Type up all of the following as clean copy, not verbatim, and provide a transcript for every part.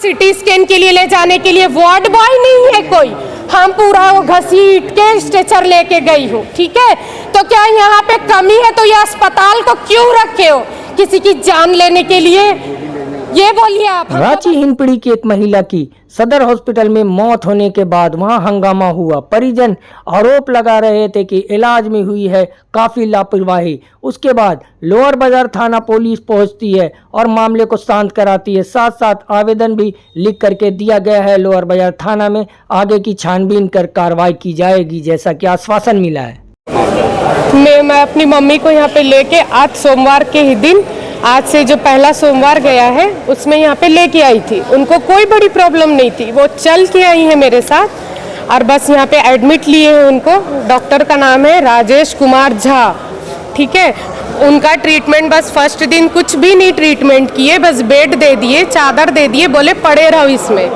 CT scan के लिए ले जाने के लिए वार्ड बॉय नहीं है कोई, हम पूरा वो घसीट के स्ट्रेचर लेके गई हूँ। ठीक है, तो क्या यहाँ पे कमी है तो ये अस्पताल को क्यों रखे हो किसी की जान लेने के लिए, ये बोलिए आप। रांची हिंदपीढ़ी की एक महिला की सदर हॉस्पिटल में मौत होने के बाद वहां हंगामा हुआ। परिजन आरोप लगा रहे थे कि इलाज में हुई है काफी लापरवाही। उसके बाद लोअर बाजार थाना पुलिस पहुंचती है और मामले को शांत कराती है। साथ साथ आवेदन भी लिख करके दिया गया है लोअर बाजार थाना में। आगे की छानबीन कर कार्रवाई की जाएगी जैसा कि आश्वासन मिला है। मैं अपनी मम्मी को यहाँ पे लेके आज सोमवार के ही दिन, आज से जो पहला सोमवार गया है उसमें यहाँ पे लेके आई थी। उनको कोई बड़ी प्रॉब्लम नहीं थी, वो चल के आई है मेरे साथ और बस यहाँ पे एडमिट लिए हैं उनको। डॉक्टर का नाम है राजेश कुमार झा। ठीक है, उनका ट्रीटमेंट बस फर्स्ट दिन कुछ भी नहीं ट्रीटमेंट किए, बस बेड दे दिए, चादर दे दिए, बोले पड़े रहो इसमें।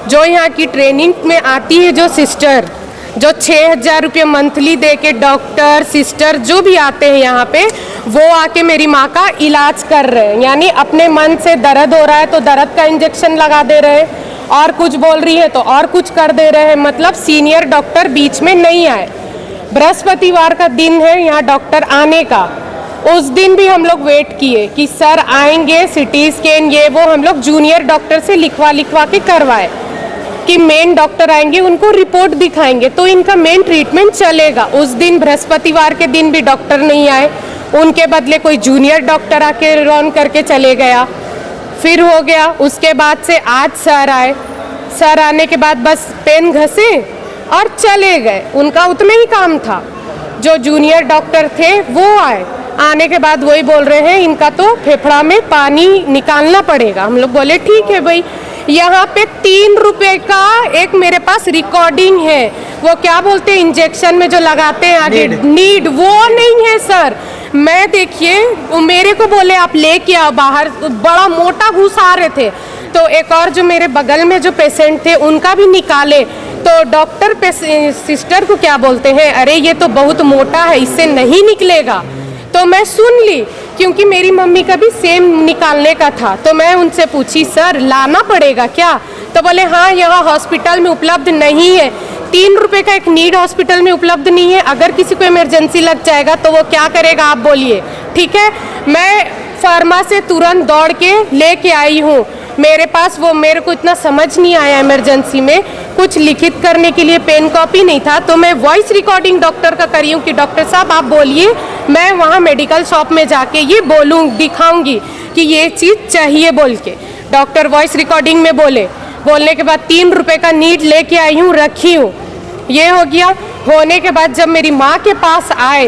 जो यहाँ की ट्रेनिंग में आती है जो सिस्टर, जो 6,000 रुपये मंथली दे के डॉक्टर सिस्टर जो भी आते हैं यहाँ पे, वो आके मेरी माँ का इलाज कर रहे हैं। यानी अपने मन से दर्द हो रहा है तो दर्द का इंजेक्शन लगा दे रहे हैं, और कुछ बोल रही है तो और कुछ कर दे रहे हैं। मतलब सीनियर डॉक्टर बीच में नहीं आए। बृहस्पतिवार का दिन है यहाँ डॉक्टर आने का, उस दिन भी हम लोग वेट किए कि सर आएंगे, सिटी स्कैन ये वो हम लोग जूनियर डॉक्टर से लिखवा के करवाए कि मेन डॉक्टर आएंगे उनको रिपोर्ट दिखाएंगे तो इनका मेन ट्रीटमेंट चलेगा। उस दिन बृहस्पतिवार के दिन भी डॉक्टर नहीं आए, उनके बदले कोई जूनियर डॉक्टर आके रन करके चले गया। फिर हो गया, उसके बाद से आज सर आए। सर आने के बाद बस पेन घसे और चले गए, उनका उतना ही काम था। जो जूनियर डॉक्टर थे वो आए, आने के बाद वही बोल रहे हैं इनका तो फेफड़ा में पानी निकालना पड़ेगा। हम लोग बोले ठीक है भाई। यहाँ पे 3 रुपए का एक मेरे पास रिकॉर्डिंग है, वो क्या बोलते हैं इंजेक्शन में जो लगाते हैं आगे नीड, वो नहीं है सर। मैं देखिए मेरे को बोले आप लेके आओ बाहर, बड़ा मोटा घुसा रहे थे। तो एक और जो मेरे बगल में जो पेशेंट थे उनका भी निकाले, तो डॉक्टर सिस्टर को क्या बोलते हैं, अरे ये तो बहुत मोटा है इससे नहीं निकलेगा। तो मैं सुन ली क्योंकि मेरी मम्मी का भी सेम निकालने का था। तो मैं उनसे पूछी सर लाना पड़ेगा क्या, तो बोले हाँ यहाँ हॉस्पिटल में उपलब्ध नहीं है। 3 रुपए का एक नीड हॉस्पिटल में उपलब्ध नहीं है, अगर किसी को इमरजेंसी लग जाएगा तो वो क्या करेगा आप बोलिए। ठीक है, मैं फार्मा से तुरंत दौड़ के लेके आई हूँ। मेरे पास वो मेरे को इतना समझ नहीं आया, इमरजेंसी में कुछ लिखित करने के लिए पेन कॉपी नहीं था, तो मैं वॉइस रिकॉर्डिंग डॉक्टर का करी हूँ कि डॉक्टर साहब आप बोलिए, मैं वहाँ मेडिकल शॉप में जाके ये बोलूँ दिखाऊंगी कि ये चीज़ चाहिए बोल के। डॉक्टर वॉइस रिकॉर्डिंग में बोलने के बाद 3 रुपए का नीड लेके आई हूँ, रखी हूँ। ये हो गया। होने के बाद जब मेरी माँ के पास आए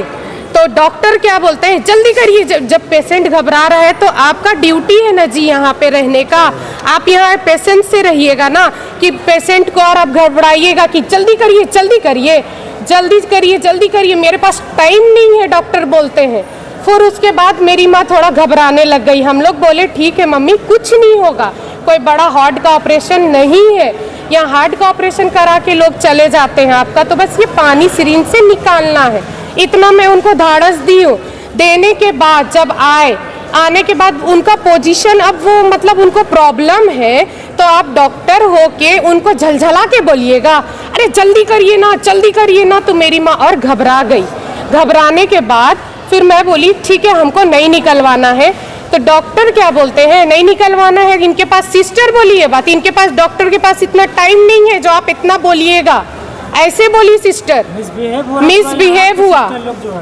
तो डॉक्टर क्या बोलते हैं जल्दी करिए, जब पेशेंट घबरा रहा है तो आपका ड्यूटी है ना जी यहाँ पे रहने का, आप यहाँ पेशेंट से रहिएगा ना कि पेशेंट को और आप घबराइएगा कि जल्दी करिए जल्दी करिए जल्दी करिए जल्दी करिए, मेरे पास टाइम नहीं है डॉक्टर बोलते हैं। फिर उसके बाद मेरी माँ थोड़ा घबराने लग गई। हम लोग बोले ठीक है मम्मी कुछ नहीं होगा, कोई बड़ा हार्ट का ऑपरेशन नहीं है, यहाँ हार्ट का ऑपरेशन करा के लोग चले जाते हैं, आपका तो बस ये पानी सिरिंज से निकालना है। इतना मैं उनको धाड़स दी हूँ। देने के बाद जब आने के बाद उनका पोजीशन, अब वो मतलब उनको प्रॉब्लम है तो आप डॉक्टर हो के उनको झलझला के बोलिएगा अरे जल्दी करिए ना। तो मेरी माँ और घबरा गई। घबराने के बाद फिर मैं बोली ठीक है हमको नहीं निकलवाना है। तो डॉक्टर क्या बोलते हैं नहीं निकलवाना है, इनके पास सिस्टर बोली है बात, इनके पास डॉक्टर के पास इतना टाइम नहीं है जो आप इतना बोलिएगा। ऐसे बोली सिस्टर,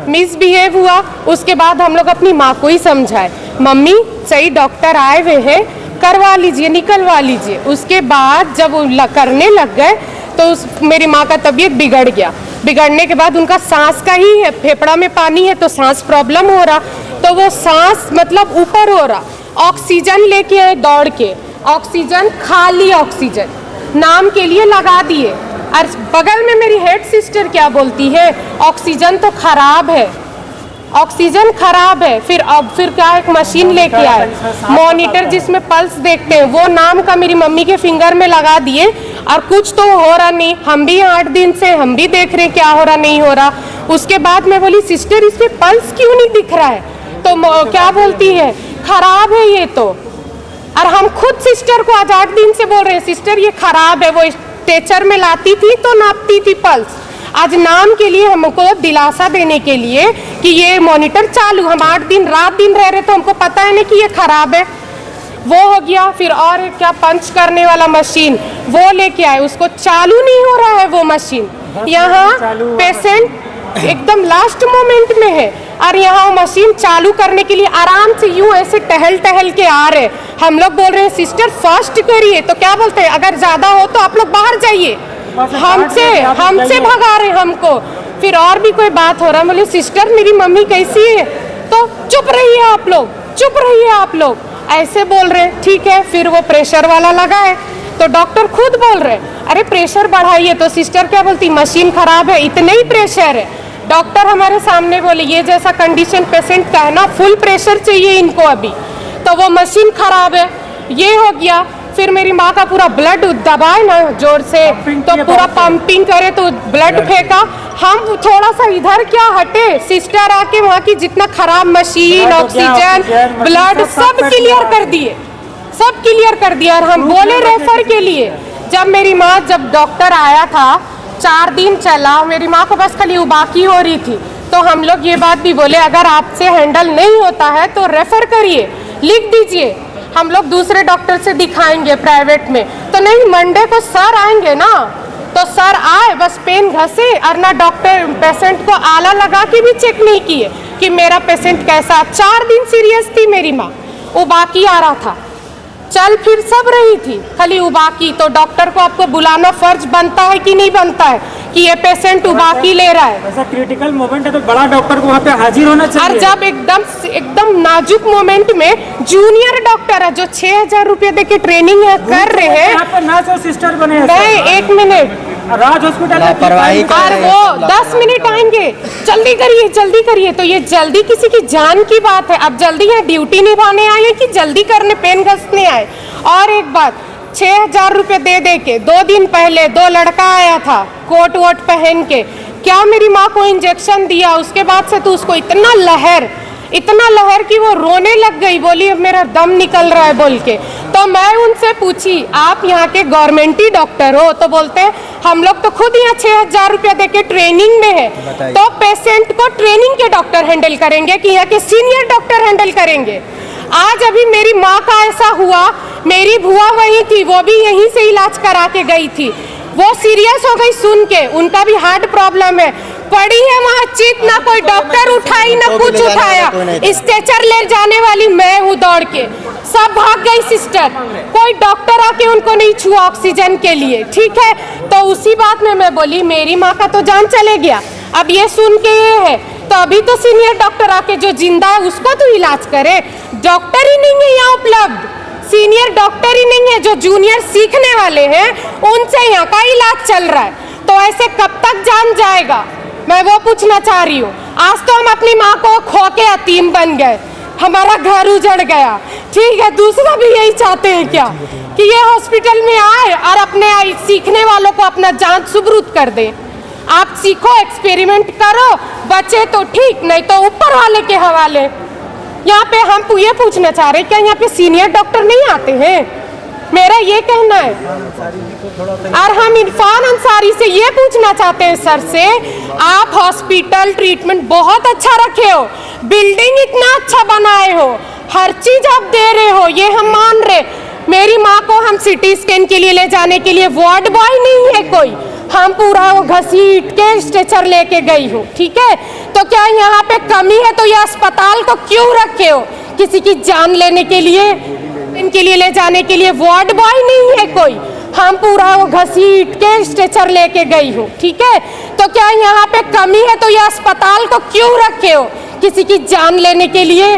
मिसबिहेव हुआ। उसके बाद हम लोग अपनी माँ को ही समझाए, मम्मी सही डॉक्टर आए हुए हैं, करवा लीजिए निकलवा लीजिए। उसके बाद जब करने लग गए तो मेरी माँ का तबीयत बिगड़ गया। बिगड़ने के बाद उनका सांस का ही है, फेफड़ा में पानी है तो सांस प्रॉब्लम हो रहा, तो वो सांस मतलब ऊपर हो रहा। ऑक्सीजन लेके आए दौड़ के, ऑक्सीजन खाली ऑक्सीजन नाम के लिए लगा दिए। और बगल में मेरी हेड सिस्टर क्या बोलती है ऑक्सीजन तो खराब है, ऑक्सीजन खराब है। फिर क्या एक मशीन लेके आए, मॉनिटर जिसमें पल्स देखते हैं, वो नाम का मेरी मम्मी के फिंगर में लगा दिए और कुछ तो हो रहा नहीं। हम भी 8 दिन से हम भी देख रहे क्या हो रहा नहीं हो रहा। उसके बाद मैं बोली सिस्टर इसमें पल्स क्यों नहीं दिख रहा है, तो क्या बोलती है खराब है ये तो। और हम खुद सिस्टर को आज 8 दिन से बोल रहे हैं सिस्टर ये खराब है। वो स्ट्रेचर में लाती थी तो नापती थी पल्स। आज नाम के लिए हमको दिलासा देने के लिए कि ये मॉनिटर चालू, हम 8 दिन रात दिन रह रहे तो हमको पता है नहीं कि ये खराब है। वो हो गया। फिर और एक क्या पंच करने वाला मशीन वो लेके आए, उसको चालू नहीं हो रहा है वो मशीन। यहाँ पेशेंट एकदम लास्ट मोमेंट में है और यहाँ वो मशीन चालू करने के लिए आराम से यूं ऐसे टहल टहल के आ रहे। हम लोग बोल रहे हैं सिस्टर फास्ट करिए, तो क्या बोलते हैं अगर ज्यादा हो तो आप लोग बाहर जाइए। हमसे भगा रहे हमको। फिर और भी कोई बात हो रहा है, बोले सिस्टर मेरी मम्मी कैसी है, तो चुप रहिए आप लोग, चुप रहिए आप लोग, ऐसे बोल रहे। ठीक है, फिर वो प्रेशर वाला लगा है तो डॉक्टर खुद बोल रहे अरे प्रेशर बढ़ाइए, तो सिस्टर क्या बोलती मशीन खराब है, इतने ही प्रेशर है। डॉक्टर हमारे सामने बोले ये जैसा कंडीशन पेशेंट का है ना फुल प्रेशर चाहिए इनको अभी, तो वो मशीन खराब है। ये हो गया। फिर मेरी माँ का पूरा ब्लड दबाए ना जोर से तो पूरा पंपिंग करे तो ब्लड फेंका। हम थोड़ा सा इधर क्या हटे, सिस्टर आके वहाँ की जितना खराब मशीन ऑक्सीजन ब्लड सब क्लियर कर दिए, सब क्लियर कर दिया। और हम बोले रेफर के लिए। जब मेरी माँ जब डॉक्टर आया था 4 दिन चला, मेरी माँ को बस खाली उबाकी हो रही थी, तो हम लोग ये बात भी बोले अगर आपसे हैंडल नहीं होता है तो रेफर करिए, लिख दीजिए, हम लोग दूसरे डॉक्टर से दिखाएंगे प्राइवेट में। तो नहीं, मंडे को सर आएंगे ना, तो सर आए बस पेन घसे और ना डॉक्टर पेशेंट को आला लगा के भी चेक नहीं किए कि मेरा पेशेंट कैसा। 4 दिन सीरियस थी मेरी माँ, उबाकी आ रहा था, चल फिर सब रही थी, खाली उबाकी। तो डॉक्टर को आपको बुलाना फर्ज बनता है कि नहीं बनता है कि ये पेशेंट उबाकी ले रहा है। ऐसा क्रिटिकल मोमेंट है तो बड़ा डॉक्टर को वहाँ पे हाजिर होना चाहिए। और जब एकदम नाजुक मोमेंट में जूनियर डॉक्टर है जो 6,000 रुपये दे के ट्रेनिंग कर रहे हैं, यहाँ पे नर्स और सिस्टर बने हैं। नहीं 1 मिनट, राज हॉस्पिटल और वो 10 मिनट आएंगे, जल्दी करिए जल्दी करिए। तो ये जल्दी किसी की जान की बात है। अब जल्दी यहाँ ड्यूटी निभाने आए कि जल्दी करने पेन घसने आए। और एक बात, 6,000 रुपये दे के 2 दिन पहले 2 लड़का आया था कोट वोट पहन के, क्या मेरी माँ को इंजेक्शन दिया, उसके बाद से तो उसको इतना लहर कि वो रोने लग गई, बोली अब मेरा दम निकल रहा है बोल के। तो मैं उनसे पूछी आप यहाँ के गवर्नमेंटी डॉक्टर हो, तो बोलते हैं हम लोग तो खुद यहाँ 6,000 रुपया दे के ट्रेनिंग में है, तो पेशेंट को ट्रेनिंग के डॉक्टर हैंडल करेंगे कि यहाँ के सीनियर डॉक्टर हैंडल करेंगे। आज अभी मेरी माँ का ऐसा हुआ, मेरी बुआ वही थी, वो भी यहीं से इलाज करा के गई थी, वो सीरियस हो गई सुन के, उनका भी हार्ट प्रॉब्लम है, पड़ी है वहाँ चित, ना कोई डॉक्टर उठाई ना कुछ उठाया, स्ट्रेचर ले जाने वाली मैं हूँ दौड़ के, सब भाग गई सिस्टर, कोई डॉक्टर आके उनको नहीं छुआ ऑक्सीजन के लिए। ठीक है, तो उसी बात में मैं बोली मेरी माँ का तो जान चले गया, अब ये सुन के ये है तो अभी तो सीनियर डॉक्टर आके जो जिंदा है उसको तो इलाज करे। डॉक्टर ही नहीं है यहाँ उपलब्ध, सीनियर डॉक्टर ही नहीं है, जो जूनियर सीखने वाले हैं उनसे यहाँ का इलाज चल रहा है, तो ऐसे कब तक जान जाएगा, मैं वो पूछना चाह रही हूँ। आज तो हम अपनी माँ को खो के यतीम बन गए, हमारा घर उजड़ गया। ठीक है, दूसरा भी यही चाहते हैं क्या कि ये हॉस्पिटल में आए और अपने सीखने वालों को अपना जान सुबरूद कर दे। आप सीखो, एक्सपेरिमेंट करो, बचे तो ठीक, नहीं तो ऊपर वाले के हवाले। यहाँ पे हम ये पूछना चाह रहे हैं क्या यहाँ पे सीनियर डॉक्टर नहीं आते हैं, मेरा ये कहना है। और हम इरफान अंसारी से ये पूछना चाहते हैं सर से, आप हॉस्पिटल ट्रीटमेंट बहुत अच्छा रखे हो, बिल्डिंग इतना अच्छा बनाए हो, हर चीज आप दे रहे हो, ये हम मान रहे। मेरी माँ को हम सिटी स्कैन के लिए ले जाने के लिए वार्ड बॉय नहीं है कोई, हम पूरा वो घसीट के स्ट्रेचर लेके गई हूँ। ठीक है, तो क्या यहाँ पे कमी है तो ये अस्पताल को क्यों रखे हो, किसी की जान लेने के लिए, इनके लिए ले जाने के लिए वार्ड बॉय नहीं है कोई, हम पूरा वो घसीट के स्ट्रेचर लेके गई हूँ। ठीक है, तो क्या यहाँ पे कमी है तो ये अस्पताल को क्यों रखे हो, किसी की जान लेने के लिए,